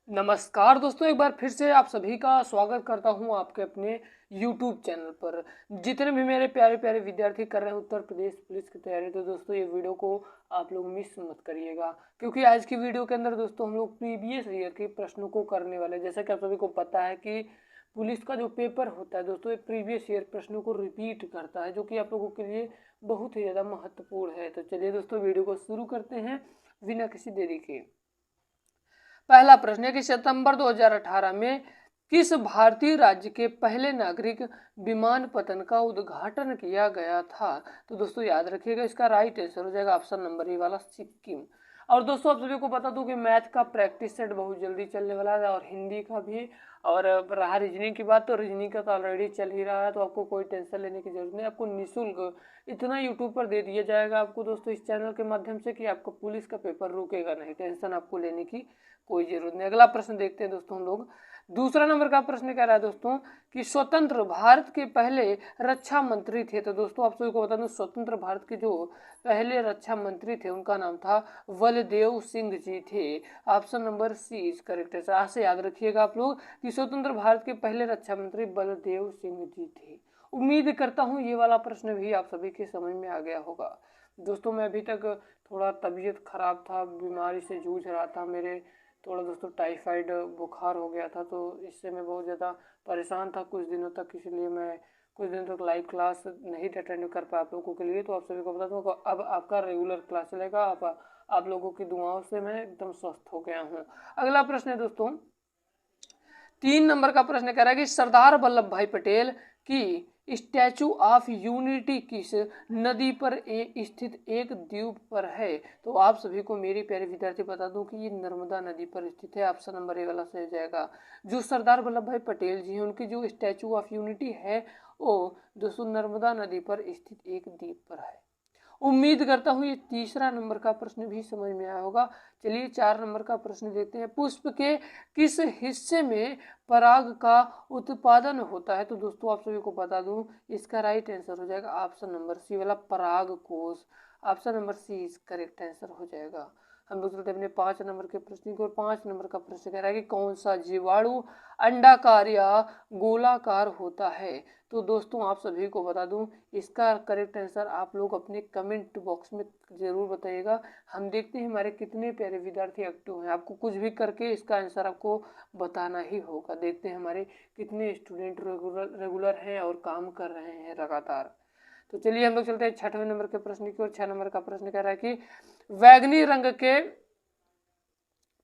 नमस्कार दोस्तों, एक बार फिर से आप सभी का स्वागत करता हूं आपके अपने YouTube चैनल पर। जितने भी मेरे प्यारे प्यारे विद्यार्थी कर रहे हैं उत्तर प्रदेश पुलिस की तैयारी, तो दोस्तों ये वीडियो को आप लोग मिस मत करिएगा, क्योंकि आज की वीडियो के अंदर दोस्तों हम लोग प्रीवियस ईयर के प्रश्नों को करने वाले हैं। जैसा कि आप सभी को पता है कि पुलिस का जो पेपर होता है दोस्तों, ये प्रीवियस ईयर प्रश्नों को रिपीट करता है, जो कि आप लोगों के लिए बहुत ही ज़्यादा महत्वपूर्ण है। तो चलिए दोस्तों, वीडियो को शुरू करते हैं बिना किसी देरी के। पहला प्रश्न है कि सितंबर 2018 में किस भारतीय राज्य के पहले नागरिक विमानपत्तन का उद्घाटन किया गया था? तो दोस्तों याद रखिएगा, इसका राइट आंसर हो जाएगा ऑप्शन नंबर ए वाला, सिक्किम। और दोस्तों आप सभी को बता दूं कि मैथ का प्रैक्टिस सेट बहुत जल्दी चलने वाला है, और हिंदी का भी। और रहा रीजनिंग की बात, तो रीजनिंग का तो ऑलरेडी चल ही रहा है, तो आपको कोई टेंशन लेने की जरूरत नहीं। आपको निःशुल्क इतना यूट्यूब पर दे दिया जाएगा आपको दोस्तों इस चैनल के माध्यम से कि आपको पुलिस का पेपर रुकेगा नहीं, टेंशन आपको लेने की कोई जरूरत नहीं। अगला प्रश्न देखते हैं दोस्तों हम लोग। दूसरा नंबर का प्रश्न कह रहा है दोस्तों कि स्वतंत्र भारत के पहले रक्षा मंत्री थे। तो दोस्तों आप सभी को बता दूं, स्वतंत्र भारत के जो पहले रक्षा मंत्री थे उनका नाम था बलदेव सिंह जी थे। Option number C is correct है। आज से याद रखिएगा आप लोग कि स्वतंत्र भारत के पहले रक्षा मंत्री बलदेव सिंह जी थे। उम्मीद करता हूँ ये वाला प्रश्न भी आप सभी के समझ में आ गया होगा। दोस्तों मैं अभी तक थोड़ा तबीयत खराब था, बीमारी से जूझ रहा था, मेरे थोड़ा दोस्तों टाइफाइड बुखार हो गया था, तो इससे मैं बहुत ज़्यादा परेशान था कुछ दिनों तक, इसलिए मैं कुछ दिनों तक लाइव क्लास नहीं अटेंड कर पाया आप लोगों के लिए। तो आप सभी को बता दूँ अब आपका रेगुलर क्लास चलेगा। आप लोगों की दुआओं से मैं एकदम स्वस्थ हो गया हूँ। अगला प्रश्न है दोस्तों, 3 नंबर का प्रश्न कह रहा है कि सरदार वल्लभ भाई पटेल की स्टैचू ऑफ यूनिटी किस नदी पर स्थित एक द्वीप पर है? तो आप सभी को मेरे प्यारे विद्यार्थी बता दूं कि ये नर्मदा नदी पर स्थित है। ऑप्शन नंबर ए वाला सही हो जाएगा। जो सरदार वल्लभ भाई पटेल जी हैं उनकी जो स्टैचू ऑफ यूनिटी है वो दोस्तों नर्मदा नदी पर स्थित एक द्वीप पर है। उम्मीद करता हूँ ये तीसरा नंबर का प्रश्न भी समझ में आया होगा। चलिए 4 नंबर का प्रश्न देखते हैं। पुष्प के किस हिस्से में पराग का उत्पादन होता है? तो दोस्तों आप सभी को बता दूं इसका राइट आंसर हो जाएगा ऑप्शन नंबर सी वाला, पराग कोश। Option number C is correct answer हो जाएगा। हम लोग चलते अपने 5 नंबर के प्रश्न की ओर। 5 नंबर का प्रश्न कह रहा है कि कौन सा जीवाणु अंडाकार या गोलाकार होता है? तो दोस्तों आप सभी को बता दूं इसका करेक्ट आंसर आप लोग अपने कमेंट बॉक्स में जरूर बताइएगा। हम देखते हैं हमारे कितने प्यारे विद्यार्थी एक्टिव हैं। आपको कुछ भी करके इसका आंसर आपको बताना ही होगा। देखते हैं हमारे कितने स्टूडेंट रेगुलर हैं और काम कर रहे हैं लगातार। तो चलिए हम लोग चलते हैं 6वें नंबर के प्रश्न की ओर। 6 नंबर का प्रश्न कह रहा है कि बैंगनी रंग के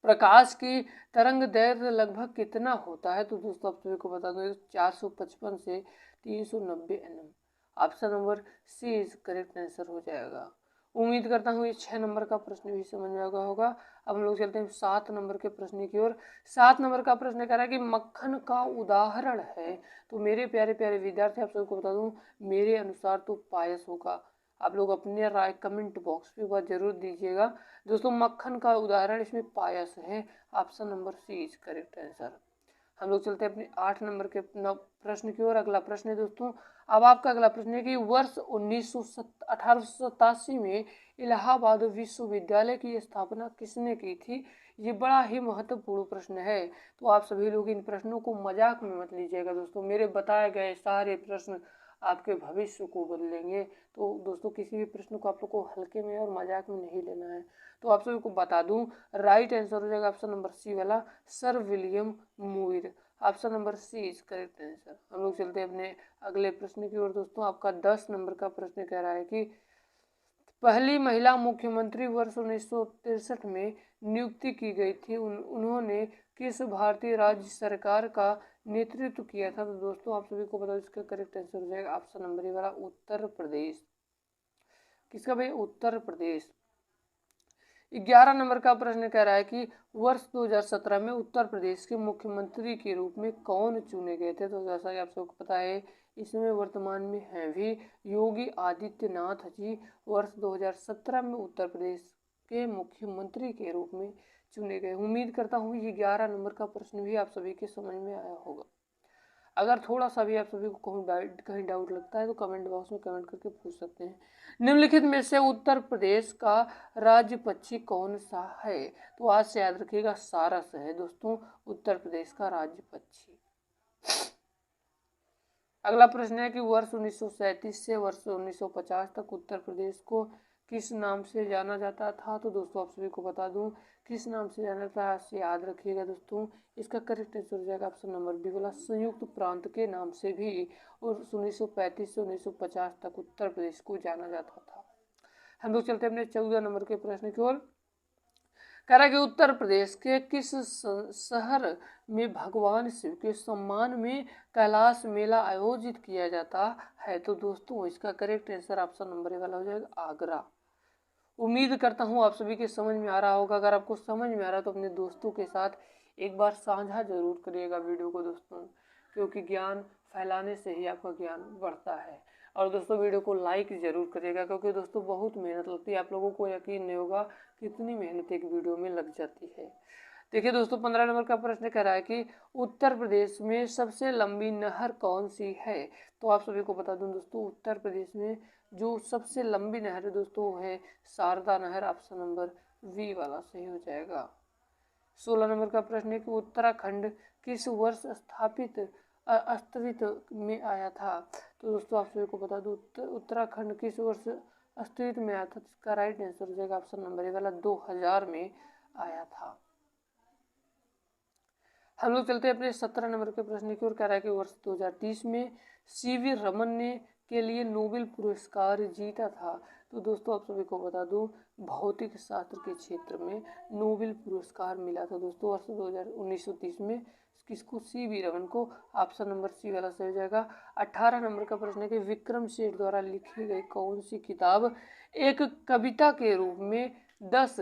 प्रकाश की तरंग दैर्घ्य लगभग कितना होता है? तो दोस्तों आप सभी को बता दो 455 से 390 nm। Option number C is correct answer हो जाएगा। उम्मीद करता हूँ ये 6 नंबर का प्रश्न भी समझ में आ गया होगा। अब हम लोग चलते हैं 7 नंबर के प्रश्न की ओर। 7 नंबर का प्रश्न कह रहा है कि मक्खन का उदाहरण है। तो मेरे प्यारे प्यारे विद्यार्थी आप सबको बता दूं मेरे अनुसार तो पायस होगा। आप लोग अपने राय कमेंट बॉक्स में बात जरूर दीजिएगा। दोस्तों मक्खन का उदाहरण इसमें पायस है। Option number C is correct answer. हम लोग चलते हैं अपने 8 नंबर के प्रश्न की ओर। अगला प्रश्न है दोस्तों, अब आपका अगला प्रश्न है कि वर्ष 1887 में इलाहाबाद विश्वविद्यालय की स्थापना किसने की थी? ये बड़ा ही महत्वपूर्ण प्रश्न है, तो आप सभी लोग इन प्रश्नों को मजाक में मत लीजिएगा दोस्तों। मेरे बताए गए सारे प्रश्न आपके भविष्य को बदलेंगे। तो दोस्तों किसी भी प्रश्न को आप लोग को हल्के में और मजाक में नहीं लेना है। तो आप सभी को बता दूं राइट आंसर हो जाएगा ऑप्शन नंबर सी वाला, sir William Muir. Option number C is correct answer. हम लोग चलते हैं अपने अगले प्रश्न की ओर। दोस्तों आपका 10 नंबर का प्रश्न कह रहा है कि पहली महिला मुख्यमंत्री वर्ष 1963 में नियुक्ति की गई थी, उन्होंने किस भारतीय राज्य सरकार का नेतृत्व किया था? तो दोस्तों आप सभी को बताओ इसका करेक्ट आंसर हो जाएगा ऑप्शन नंबर ए वाला, उत्तर प्रदेश। किसका भाई? उत्तर प्रदेश। 11 नंबर का प्रश्न कह रहा है कि वर्ष 2017 में उत्तर प्रदेश के मुख्यमंत्री के रूप में कौन चुने गए थे? तो जैसा कि आप सबको पता है इसमें वर्तमान में हैं भी योगी आदित्यनाथ जी। वर्ष 2017 में उत्तर प्रदेश के मुख्यमंत्री के रूप में चुने गए। उम्मीद करता हूँ ये 11 नंबर का प्रश्न भी आप सभी के समझ में आया होगा। अगर थोड़ा सा भी आप सभी को कहीं डाउट लगता है तो कमेंट बॉक्स में कमेंट करके पूछ सकते हैं। निम्नलिखित में से उत्तर प्रदेश का राज्य पक्षी कौन सा है? तो आज से याद रखिएगा सारस है दोस्तों उत्तर प्रदेश का राज्य पक्षी। अगला प्रश्न है कि वर्ष 1937 से वर्ष 1950 तक उत्तर प्रदेश को किस नाम से जाना जाता था? तो दोस्तों आप सभी को बता दूं किस नाम से जाना जाता है, से याद रखिएगा दोस्तों। इसका करेक्ट आंसर हो जाएगा ऑप्शन नंबर बी वाला, संयुक्त प्रांत के नाम से भी और 1935 से 1950 तक उत्तर प्रदेश को जाना जाता था। हम लोग चलते हैं अपने 14 नंबर के प्रश्न की ओर। कह रहा है कि उत्तर प्रदेश के किस शहर में भगवान शिव के सम्मान में कैलाश मेला आयोजित किया जाता है? तो दोस्तों इसका correct answer option number A वाला हो जाएगा आगरा। उम्मीद करता हूँ आप सभी के समझ में आ रहा होगा। अगर आपको समझ में आ रहा है तो अपने दोस्तों के साथ एक बार साझा जरूर करिएगा वीडियो को दोस्तों, क्योंकि ज्ञान फैलाने से ही आपका ज्ञान बढ़ता है। और दोस्तों वीडियो को लाइक जरूर करिएगा, क्योंकि दोस्तों बहुत मेहनत लगती है। आप लोगों को यकीन नहीं होगा कितनी मेहनत एक वीडियो में लग जाती है। देखिए दोस्तों 15 नंबर का प्रश्न कह रहा है कि उत्तर प्रदेश में सबसे लंबी नहर कौन सी है? तो आप सभी को बता दूं दोस्तों उत्तर प्रदेश में जो सबसे लंबी नहर है दोस्तों वो है शारदा नहर। ऑप्शन नंबर वी वाला सही हो जाएगा। 16 नंबर का प्रश्न है कि उत्तराखंड किस वर्ष अस्तित्व में आया था? तो दोस्तों आप सभी को बता दूं उत्तराखंड किस वर्ष अस्तित्व में आया था? इसका राइट आंसर हो जाएगा ऑप्शन नंबर ए वाला 2000 में आया था। हम लोग चलते हैं अपने 17 नंबर के प्रश्न की ओर। कह रहा है कि वर्ष 2030 में सीवी रमन ने के लिए नोबेल पुरस्कार जीता था। तो दोस्तों आप सभी को बता दूं भौतिक शास्त्र के क्षेत्र में नोबेल पुरस्कार मिला था दोस्तों वर्ष 1930 में किसको? सीवी रमन को। ऑप्शन नंबर सी वाला सही हो जाएगा। 18 नंबर का प्रश्न है कि विक्रम सेठ द्वारा लिखी गई कौन सी किताब एक कविता के रूप में 10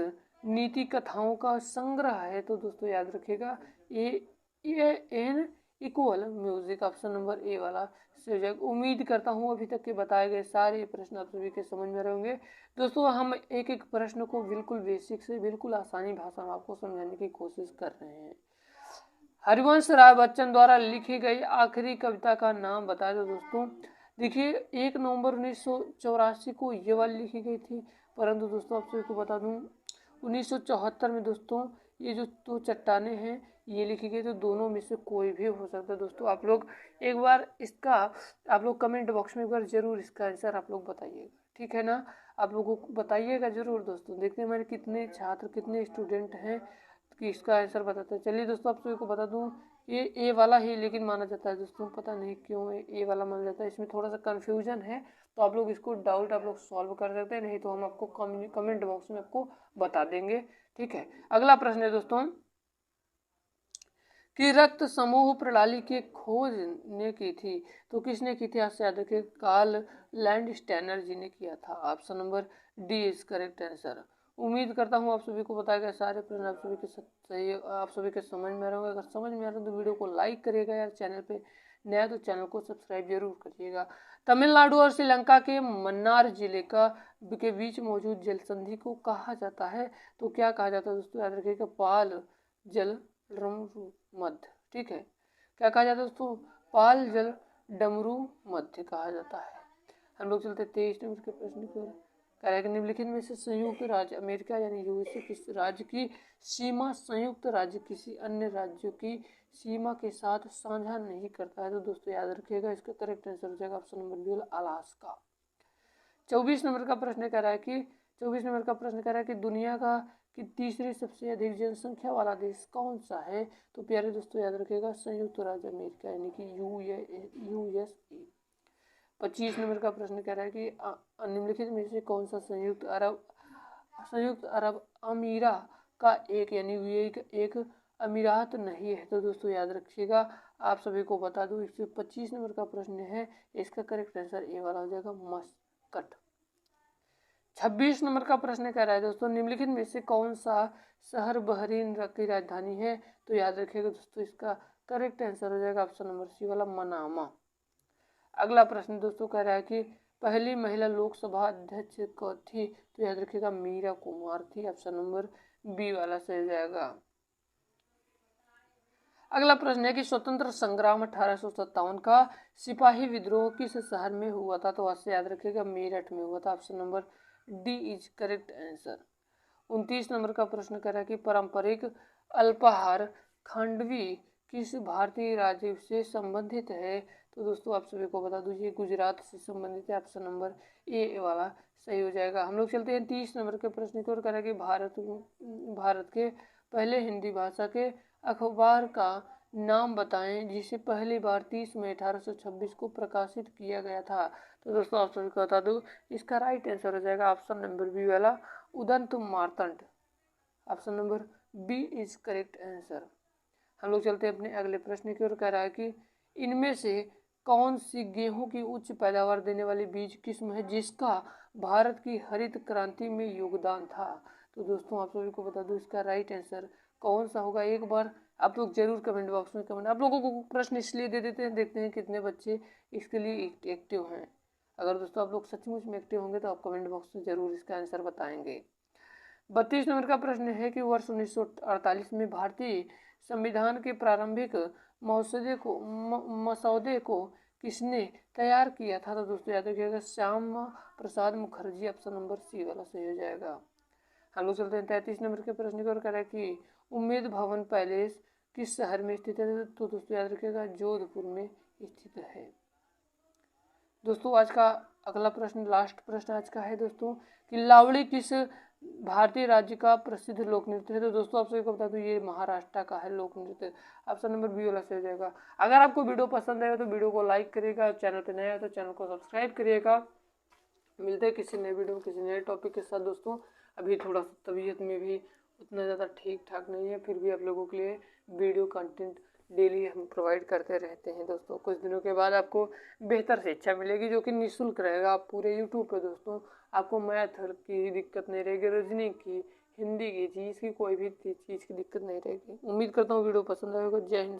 नीति कथाओं का संग्रह है? तो दोस्तों याद रखिएगा N equal music. Option number A वाला सही हो जाएगा। उम्मीद करता हूँ अभी तक के बताए गए सारे प्रश्न आप सभी के समझ में रहेंगे दोस्तों। हम एक एक प्रश्न को बिल्कुल बेसिक से बिल्कुल आसानी भाषा में आपको समझाने की कोशिश कर रहे हैं। हरिवंश राय बच्चन द्वारा लिखी गई आखिरी कविता का नाम बता दो दोस्तों। देखिए 1 नवंबर 1984 को ये वाली लिखी गई थी, परंतु दोस्तों आप सभी को बता दूं 1974 में दोस्तों ये जो 2 चट्टाने हैं ये लिखी गई। तो दोनों में से कोई भी हो सकता है दोस्तों। आप लोग एक बार इसका आप लोग कमेंट बॉक्स में एक बार जरूर इसका आंसर आप लोग बताइएगा, ठीक है ना? आप लोगों को बताइएगा जरूर दोस्तों। देखते हैं मेरे कितने छात्र कितने स्टूडेंट हैं कि इसका आंसर बताते हैं। चलिए दोस्तों आप सभी को बता दूं ये ए वाला ही लेकिन माना जाता है दोस्तों, पता नहीं क्यों ए वाला माना जाता है। इसमें थोड़ा सा कन्फ्यूजन है, तो आप लोग इसको डाउट आप लोग सॉल्व कर सकते हैं, नहीं तो हम आपको कमेंट बॉक्स में आपको बता देंगे, ठीक है। अगला प्रश्न है दोस्तों कि रक्त समूह प्रणाली की खोज ने की थी, तो किसने की थी? आपसे याद रखिए कार्ल लैंडस्टेनर जी ने किया था। Option number D is correct answer. उम्मीद करता हूँ आप सभी को बताया गया सारे प्रश्न आप सभी के सही आप सभी के समझ में आ रहे होंगे। अगर समझ में आ रहा है तो वीडियो को लाइक करिएगा यार, चैनल पे नया तो चैनल को सब्सक्राइब जरूर करिएगा। तमिलनाडु और श्रीलंका के मन्नार जिले के बीच मौजूद जल संधि को कहा जाता है? तो क्या कहा जाता है दोस्तों? याद रखिएगा पाल जल डमरू मध्य, ठीक है। क्या कहा जाता है दोस्तों? पाल जल डमरू मध्य कहा जाता है। हम लोग चलते 23 नंबर के प्रश्न की ओर। कह रहा है कि निम्नलिखित में से संयुक्त राज्य अमेरिका यानी यूएसए किस राज्य की सीमा संयुक्त राज्य किसी अन्य राज्यों की सीमा के साथ साझा नहीं करता है? तो दोस्तों याद रखिएगा इसका करेक्ट आंसर हो जाएगा ऑप्शन नंबर बी अलास्का। 24 नंबर का प्रश्न कह रहा है कि 24 नंबर का प्रश्न कह रहा है कि दुनिया का कि तीसरी सबसे अधिक जनसंख्या वाला देश कौन सा है? तो प्यारे दोस्तों याद रखिएगा संयुक्त राज्य अमेरिका यानी कि यूएसए। 25 नंबर का प्रश्न कह रहा है कि निम्नलिखित में से कौन सा संयुक्त अरब अमीरा का एक यानी एक अमीरात नहीं है? तो दोस्तों याद रखिएगा आप सभी को बता दूं 125 नंबर का प्रश्न है, इसका करेक्ट आंसर ए वाला हो जाएगा मस्कट। 26 नंबर का प्रश्न कह रहा है दोस्तों निम्नलिखित में से कौन सा शहर बहरीन की राजधानी है? तो याद रखिएगा दोस्तों इसका करेक्ट आंसर हो जाएगा ऑप्शन नंबर सी वाला मनामा। अगला प्रश्न दोस्तों कह रहा है कि पहली महिला लोकसभा अध्यक्ष कौन थी? तो याद रखिएगा मीरा कुमार थी। ऑप्शन नंबर बी वाला सही हो जाएगा। अगला प्रश्न है कि स्वतंत्र संग्राम 1857 का सिपाही विद्रोह किस शहर में हुआ था? तो आज से याद रखिएगा, मेरठ में हुआ था। Option number D is correct answer. 29 number का प्रश्न कह रहा है कि पारंपरिक अल्पाहार खांडवी किस भारतीय राज्य से संबंधित है? तो दोस्तों आप सभी को बता दूं ये गुजरात से संबंधित है। ऑप्शन नंबर ए वाला सही हो जाएगा। हम लोग चलते हैं 30 नंबर के प्रश्न की ओर। कह रहा है कि भारत के पहले हिंदी भाषा के अखबार का नाम बताएं जिसे पहली बार 30 मई 1826 को प्रकाशित किया गया था। तो दोस्तों आप सभी को बता दूं इसका राइट आंसर हो जाएगा ऑप्शन नंबर बी वाला Udant Martand. Option number B is correct answer. हम लोग चलते हैं अपने अगले प्रश्न की ओर। कह रहा है कि इनमें से कौन सी गेहूं की उच्च पैदावार देने वाली बीज किस्म है जिसका भारत की हरित क्रांति में योगदान था? तो दोस्तों आप सभी को बता दूं इसका राइट आंसर कौन सा होगा। एक बार आप लोग जरूर कमेंट बॉक्स में कमेंट। आप लोगों को प्रश्न इसलिए दे देते हैं, देखते हैं कितने बच्चे इसके लिए एक्टिव हैं। अगर दोस्तों आप लोग सचमुच में एक्टिव होंगे तो आप कमेंट बॉक्स में जरूर इसका आंसर बताएंगे। 32 नंबर का प्रश्न है कि वर्ष 1948 में भारतीय संविधान के प्रारंभिक मसौदे को किसने तैयार किया था? तो दोस्तों याद रखिएगा Shyama Prasad Mukherjee. Option number C वाला सही हो जाएगा। हम लोग चलते हैं 33 नंबर के प्रश्न की ओर। कह रहा है कि उम्मेद भवन पैलेस किस शहर में स्थित है? तो दोस्तों याद रखिएगा जोधपुर में स्थित है। दोस्तों आज का अगला प्रश्न, लास्ट प्रश्न आज का है दोस्तों कि लावड़ी किस भारतीय राज्य का प्रसिद्ध लोक नृत्य है? तो दोस्तों आप सभी को बता दूं ये महाराष्ट्र का है लोक नृत्य। ऑप्शन नंबर बी वाला सही हो जाएगा। अगर आपको वीडियो पसंद आएगा तो वीडियो को लाइक करिएगा, चैनल पे नया है तो चैनल को सब्सक्राइब करिएगा। मिलते हैं किसी नए वीडियो में किसी नए टॉपिक के साथ दोस्तों। अभी थोड़ा सा तबीयत में भी उतना ज़्यादा ठीक ठाक नहीं है, फिर भी आप लोगों के लिए वीडियो कंटेंट डेली हम प्रोवाइड करते रहते हैं दोस्तों। कुछ दिनों के बाद आपको बेहतर शिक्षा मिलेगी जो कि निःशुल्क रहेगा। आप पूरे यूट्यूब पे दोस्तों आपको मैथ की दिक्कत नहीं रहेगी, रीजनिंग की, हिंदी की, चीज़ की, कोई भी चीज़ की दिक्कत नहीं रहेगी। उम्मीद करता हूँ वीडियो पसंद आएगा। जय हिंद।